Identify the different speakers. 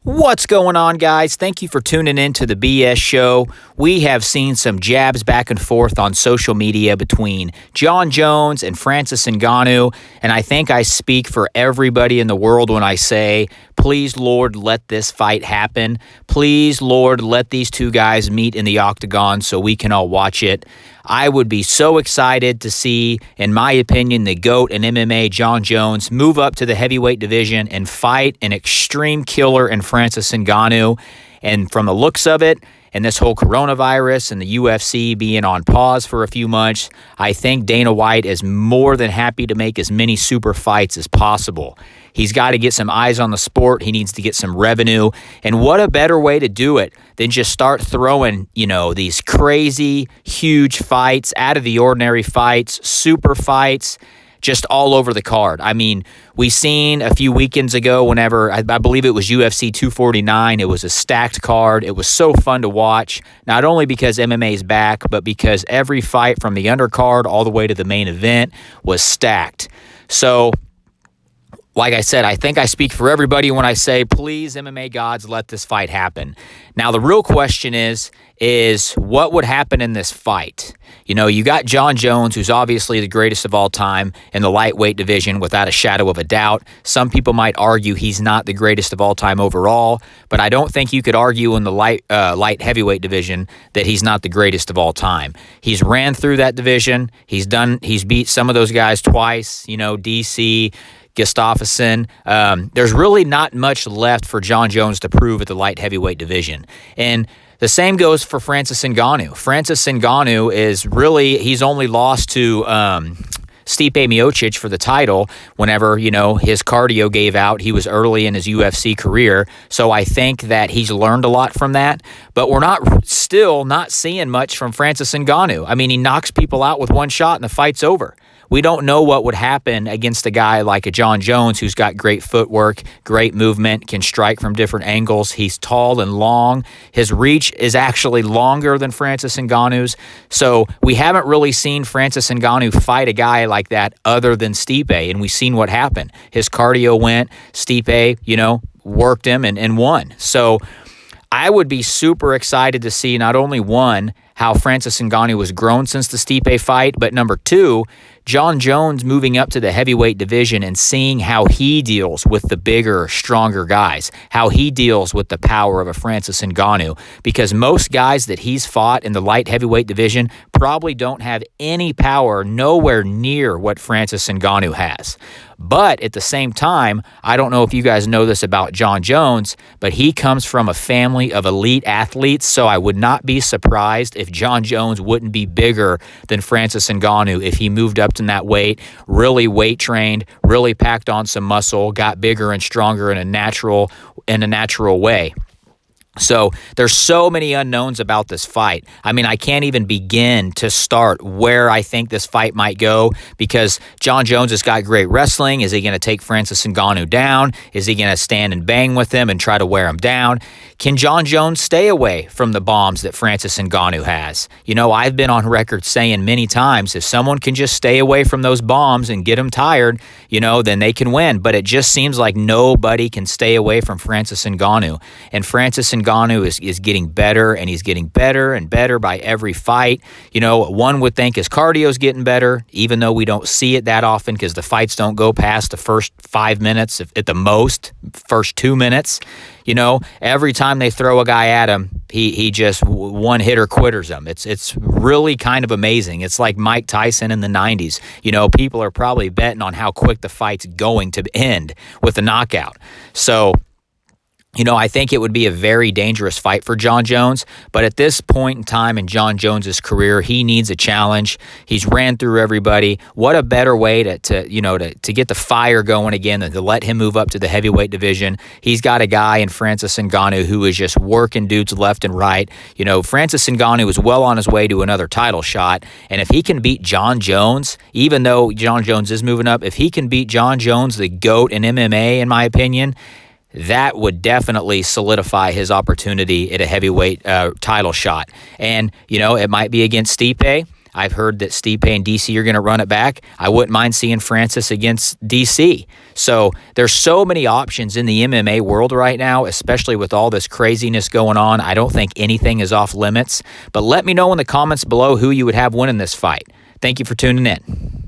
Speaker 1: What's going on, guys? Thank you for tuning in to the BS Show. We have seen some jabs back and forth on social media between Jon Jones and Francis Ngannou, and I think I speak for everybody in the world when I say, please, Lord, let this fight happen. Please, Lord, let these two guys meet in the octagon so we can all watch it. I would be so excited to see, in my opinion, the GOAT in MMA, Jon Jones, move up to the heavyweight division and fight an extreme killer in Francis Ngannou. And from the looks of it, and this whole coronavirus and the UFC being on pause for a few months, I think Dana White is more than happy to make as many super fights as possible. He's got to get some eyes on the sport. He needs to get some revenue. And what a better way to do it than just start throwing, these crazy, huge fights, out of the ordinary fights, super fights, just all over the card. I mean, we seen a few weekends ago whenever, I believe it was UFC 249, it was a stacked card. It was so fun to watch, not only because MMA is back, but because every fight from the undercard all the way to the main event was stacked. So, like I said, I think I speak for everybody when I say, please, MMA gods, let this fight happen. Now, the real question is what would happen in this fight? You got Jon Jones, who's obviously the greatest of all time in the lightweight division, without a shadow of a doubt. Some people might argue he's not the greatest of all time overall, but I don't think you could argue in the light heavyweight division that he's not the greatest of all time. He's ran through that division. He's beat some of those guys twice, DC, Gustafsson. There's really not much left for Jon Jones to prove at the light heavyweight division. And the same goes for Francis Ngannou. Francis Ngannou he's only lost to Stipe Miocic for the title whenever, his cardio gave out. He was early in his UFC career. So I think that he's learned a lot from that. But we're still not seeing much from Francis Ngannou. I mean, he knocks people out with one shot and the fight's over. We don't know what would happen against a guy like a Jon Jones who's got great footwork, great movement, can strike from different angles. He's tall and long. His reach is actually longer than Francis Ngannou's. So we haven't really seen Francis Ngannou fight a guy like that other than Stipe, and we've seen what happened. His cardio went, Stipe, worked him and won. So I would be super excited to see not only one, how Francis Ngannou has grown since the Stipe fight, but number two, Jon Jones moving up to the heavyweight division and seeing how he deals with the bigger, stronger guys, how he deals with the power of a Francis Ngannou, because most guys that he's fought in the light heavyweight division probably don't have any power nowhere near what Francis Ngannou has. But at the same time, I don't know if you guys know this about Jon Jones, but he comes from a family of elite athletes, so I would not be surprised if Jon Jones wouldn't be bigger than Francis Ngannou if he moved up to that weight, really weight trained, really packed on some muscle, got bigger and stronger in a natural way. So there's so many unknowns about this fight. I mean, I can't even begin to start where I think this fight might go, because Jon Jones has got great wrestling. Is he going to take Francis Ngannou down? Is he going to stand and bang with him and try to wear him down? Can Jon Jones stay away from the bombs that Francis Ngannou has? I've been on record saying many times, if someone can just stay away from those bombs and get them tired, then they can win. But it just seems like nobody can stay away from Francis Ngannou. And Francis Ngannou is getting better, and he's getting better and better by every fight. One would think his cardio's getting better, even though we don't see it that often because the fights don't go past the first 5 minutes, at the most, first 2 minutes. Every time they throw a guy at him, he just one-hitter quitters him. It's really kind of amazing. It's like Mike Tyson in the 90s. People are probably betting on how quick the fight's going to end with a knockout. So I think it would be a very dangerous fight for Jon Jones, but at this point in time in Jon Jones's career, he needs a challenge. He's ran through everybody. What a better way to get the fire going again than to let him move up to the heavyweight division. He's got a guy in Francis Ngannou who is just working dudes left and right. Francis Ngannou is well on his way to another title shot, and if he can beat Jon Jones, even though Jon Jones is moving up, if he can beat Jon Jones, the GOAT in MMA, in my opinion, that would definitely solidify his opportunity at a heavyweight title shot. And, it might be against Stipe. I've heard that Stipe and DC are going to run it back. I wouldn't mind seeing Francis against DC. So there's so many options in the MMA world right now, especially with all this craziness going on. I don't think anything is off limits. But let me know in the comments below who you would have winning this fight. Thank you for tuning in.